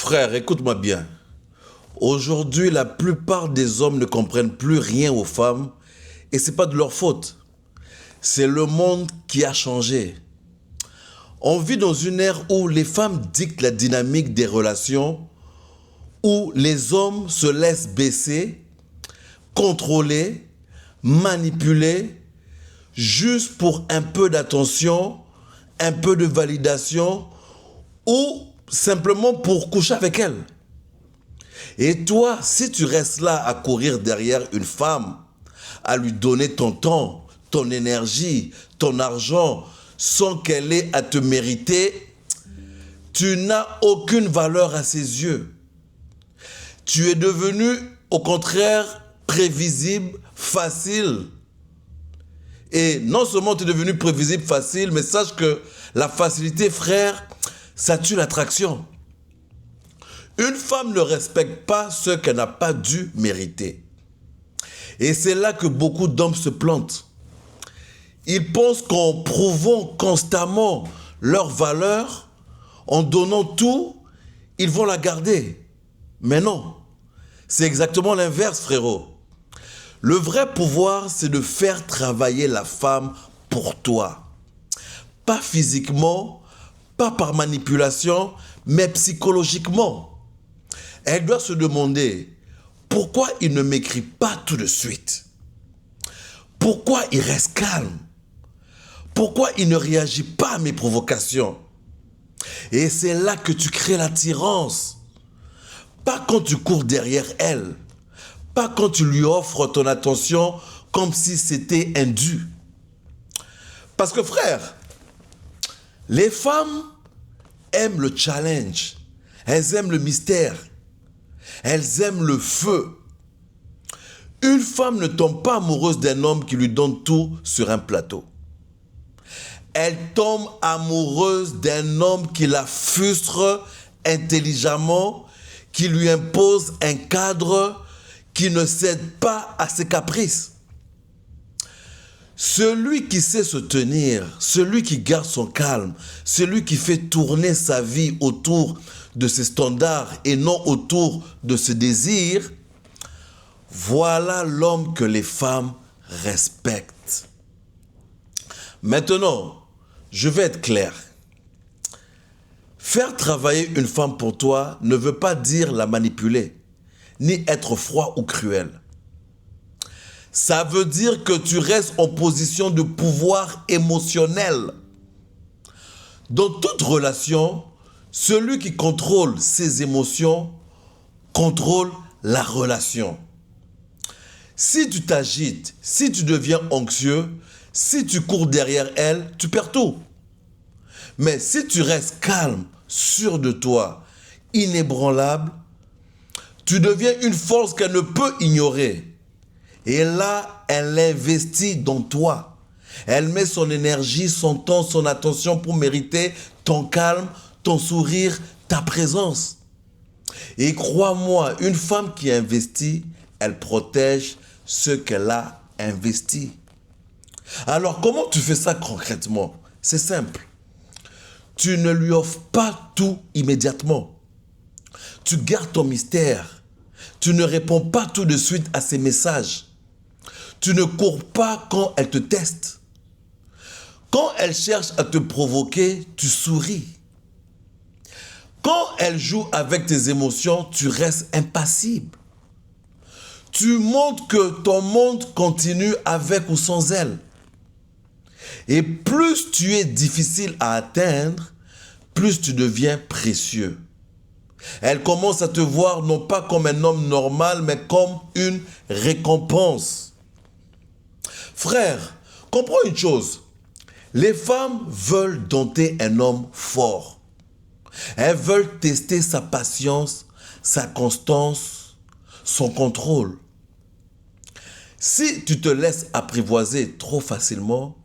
Frère, écoute-moi bien. Aujourd'hui, la plupart des hommes ne comprennent plus rien aux femmes et ce n'est pas de leur faute. C'est le monde qui a changé. On vit dans une ère où les femmes dictent la dynamique des relations, où les hommes se laissent baisser, contrôler, manipuler, juste pour un peu d'attention, un peu de validation ou simplement pour coucher avec elle. Et toi, si tu restes là à courir derrière une femme, à lui donner ton temps, ton énergie, ton argent, sans qu'elle ait à te mériter, tu n'as aucune valeur à ses yeux. Tu es devenu, au contraire, prévisible, facile. Et non seulement tu es devenu prévisible, facile, mais sache que la facilité, frère, ça tue l'attraction. Une femme ne respecte pas ce qu'elle n'a pas dû mériter. Et c'est là que beaucoup d'hommes se plantent. Ils pensent qu'en prouvant constamment leur valeur, en donnant tout, ils vont la garder. Mais non, c'est exactement l'inverse, frérot. Le vrai pouvoir, c'est de faire travailler la femme pour toi. Pas physiquement, pas par manipulation, mais psychologiquement. Elle doit se demander pourquoi il ne m'écrit pas tout de suite. Pourquoi il reste calme. Pourquoi il ne réagit pas à mes provocations. Et c'est là que tu crées l'attirance. Pas quand tu cours derrière elle. Pas quand tu lui offres ton attention comme si c'était un dû. Parce que frère, les femmes aiment le challenge. Elles aiment le mystère. Elles aiment le feu. Une femme ne tombe pas amoureuse d'un homme qui lui donne tout sur un plateau. Elle tombe amoureuse d'un homme qui la frustre intelligemment, qui lui impose un cadre, qui ne cède pas à ses caprices. Celui qui sait se tenir, celui qui garde son calme, celui qui fait tourner sa vie autour de ses standards et non autour de ses désirs, voilà l'homme que les femmes respectent. Maintenant, je vais être clair. Faire travailler une femme pour toi ne veut pas dire la manipuler, ni être froid ou cruel. Ça veut dire que tu restes en position de pouvoir émotionnel. Dans toute relation, celui qui contrôle ses émotions contrôle la relation. Si tu t'agites, si tu deviens anxieux, si tu cours derrière elle, tu perds tout. Mais si tu restes calme, sûr de toi, inébranlable, tu deviens une force qu'elle ne peut ignorer. Et là, elle investit dans toi. Elle met son énergie, son temps, son attention pour mériter ton calme, ton sourire, ta présence. Et crois-moi, une femme qui investit, elle protège ce qu'elle a investi. Alors, comment tu fais ça concrètement? C'est simple. Tu ne lui offres pas tout immédiatement. Tu gardes ton mystère. Tu ne réponds pas tout de suite à ses messages. Tu ne cours pas quand elle te teste. Quand elle cherche à te provoquer, tu souris. Quand elle joue avec tes émotions, tu restes impassible. Tu montres que ton monde continue avec ou sans elle. Et plus tu es difficile à atteindre, plus tu deviens précieux. Elle commence à te voir non pas comme un homme normal, mais comme une récompense. Frère, comprends une chose. Les femmes veulent dompter un homme fort. Elles veulent tester sa patience, sa constance, son contrôle. Si tu te laisses apprivoiser trop facilement,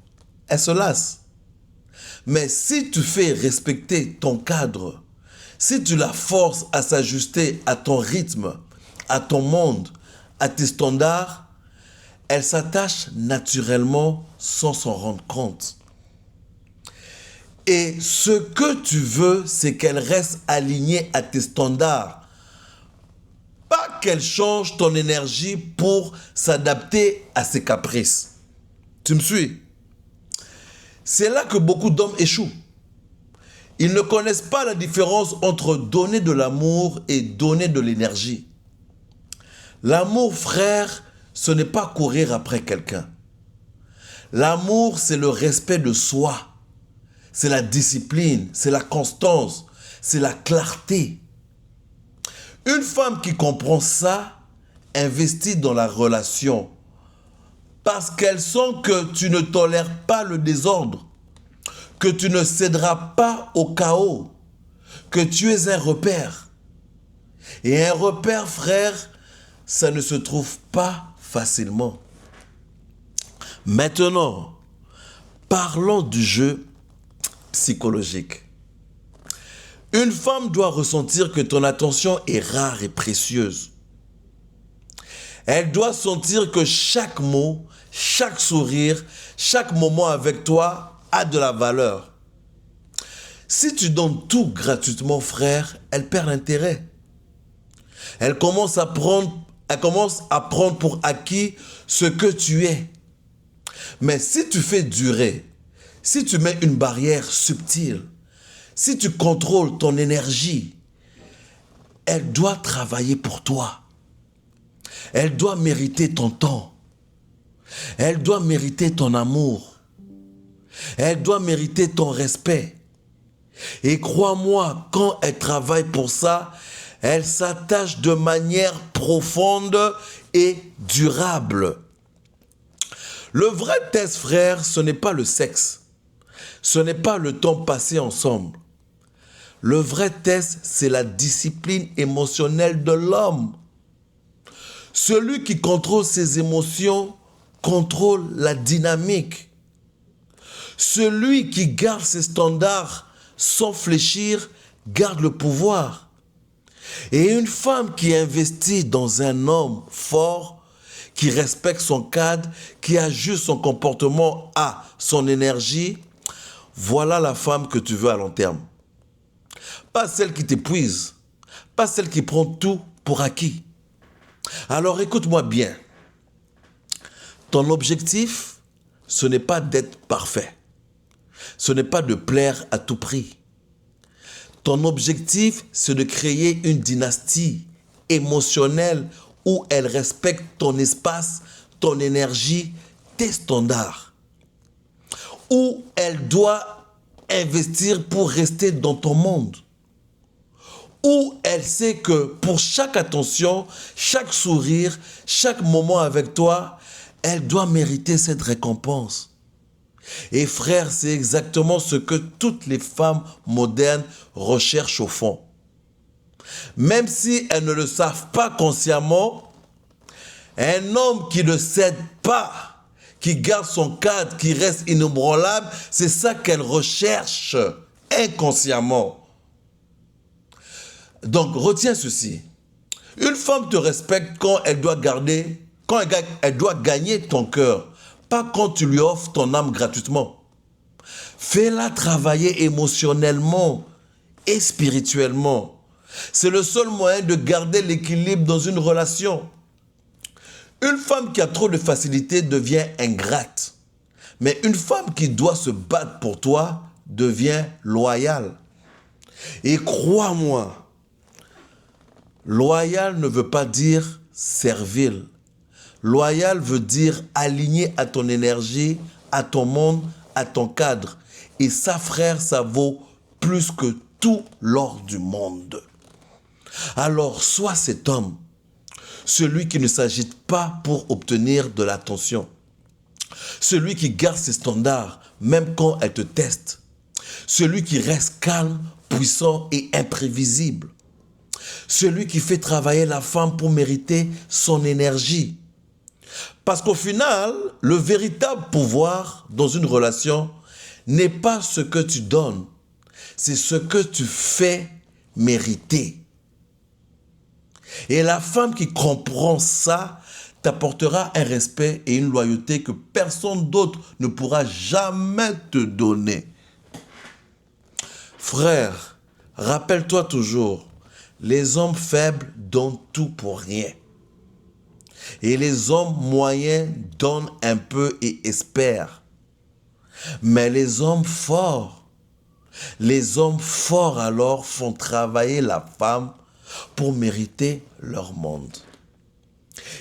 elles se lassent. Mais si tu fais respecter ton cadre, si tu la forces à s'ajuster à ton rythme, à ton monde, à tes standards, elle s'attache naturellement sans s'en rendre compte. Et ce que tu veux, c'est qu'elle reste alignée à tes standards. Pas qu'elle change ton énergie pour s'adapter à ses caprices. Tu me suis? C'est là que beaucoup d'hommes échouent. Ils ne connaissent pas la différence entre donner de l'amour et donner de l'énergie. L'amour, frère, ce n'est pas courir après quelqu'un. L'amour, c'est le respect de soi. C'est la discipline, c'est la constance, c'est la clarté. Une femme qui comprend ça investit dans la relation parce qu'elle sent que tu ne tolères pas le désordre, que tu ne céderas pas au chaos, que tu es un repère. Et un repère, frère, ça ne se trouve pas facilement. Maintenant, parlons du jeu psychologique. Une femme doit ressentir que ton attention est rare et précieuse. Elle doit sentir que chaque mot, chaque sourire, chaque moment avec toi a de la valeur. Si tu donnes tout gratuitement, frère, elle perd l'intérêt. Elle commence à prendre pour acquis ce que tu es. Mais si tu fais durer, si tu mets une barrière subtile, si tu contrôles ton énergie, elle doit travailler pour toi. Elle doit mériter ton temps. Elle doit mériter ton amour. Elle doit mériter ton respect. Et crois-moi, quand elle travaille pour ça, elle s'attache de manière profonde et durable. Le vrai test, frère, ce n'est pas le sexe. Ce n'est pas le temps passé ensemble. Le vrai test, c'est la discipline émotionnelle de l'homme. Celui qui contrôle ses émotions contrôle la dynamique. Celui qui garde ses standards sans fléchir garde le pouvoir. Et une femme qui investit dans un homme fort, qui respecte son cadre, qui ajuste son comportement à son énergie, voilà la femme que tu veux à long terme. Pas celle qui t'épuise, pas celle qui prend tout pour acquis. Alors écoute-moi bien. Ton objectif, ce n'est pas d'être parfait. Ce n'est pas de plaire à tout prix. Ton objectif, c'est de créer une dynastie émotionnelle où elle respecte ton espace, ton énergie, tes standards. Où elle doit investir pour rester dans ton monde. Où elle sait que pour chaque attention, chaque sourire, chaque moment avec toi, elle doit mériter cette récompense. Et frère, c'est exactement ce que toutes les femmes modernes recherchent au fond. Même si elles ne le savent pas consciemment, un homme qui ne cède pas, qui garde son cadre, qui reste inébranlable, c'est ça qu'elles recherchent inconsciemment. Donc, retiens ceci. Une femme te respecte quand elle doit gagner ton cœur, pas quand tu lui offres ton âme gratuitement. Fais-la travailler émotionnellement et spirituellement. C'est le seul moyen de garder l'équilibre dans une relation. Une femme qui a trop de facilité devient ingrate. Mais une femme qui doit se battre pour toi devient loyale. Et crois-moi, loyal ne veut pas dire servile. Loyal veut dire aligné à ton énergie, à ton monde, à ton cadre. Et ça, frère, ça vaut plus que tout l'or du monde. Alors, sois cet homme, celui qui ne s'agite pas pour obtenir de l'attention. Celui qui garde ses standards, même quand elle te teste. Celui qui reste calme, puissant et imprévisible. Celui qui fait travailler la femme pour mériter son énergie. Parce qu'au final, le véritable pouvoir dans une relation n'est pas ce que tu donnes, c'est ce que tu fais mériter. Et la femme qui comprend ça t'apportera un respect et une loyauté que personne d'autre ne pourra jamais te donner. Frère, rappelle-toi toujours, les hommes faibles donnent tout pour rien. Et les hommes moyens donnent un peu et espèrent. Mais les hommes forts alors font travailler la femme pour mériter leur monde.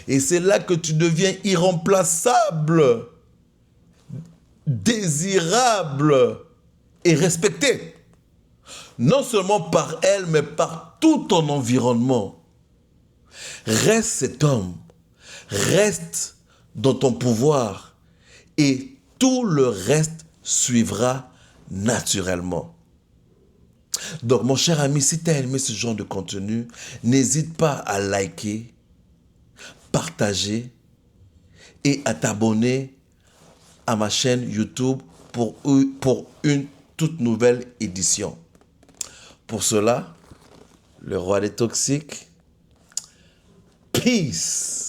Et c'est là que tu deviens irremplaçable, désirable et respecté. Non seulement par elle, mais par tout ton environnement. Reste cet homme, reste dans ton pouvoir et tout le reste suivra naturellement. Donc mon cher ami, si tu as aimé ce genre de contenu, n'hésite pas à liker, partager et à t'abonner à ma chaîne YouTube pour une toute nouvelle édition. Pour cela, le roi des toxiques, peace.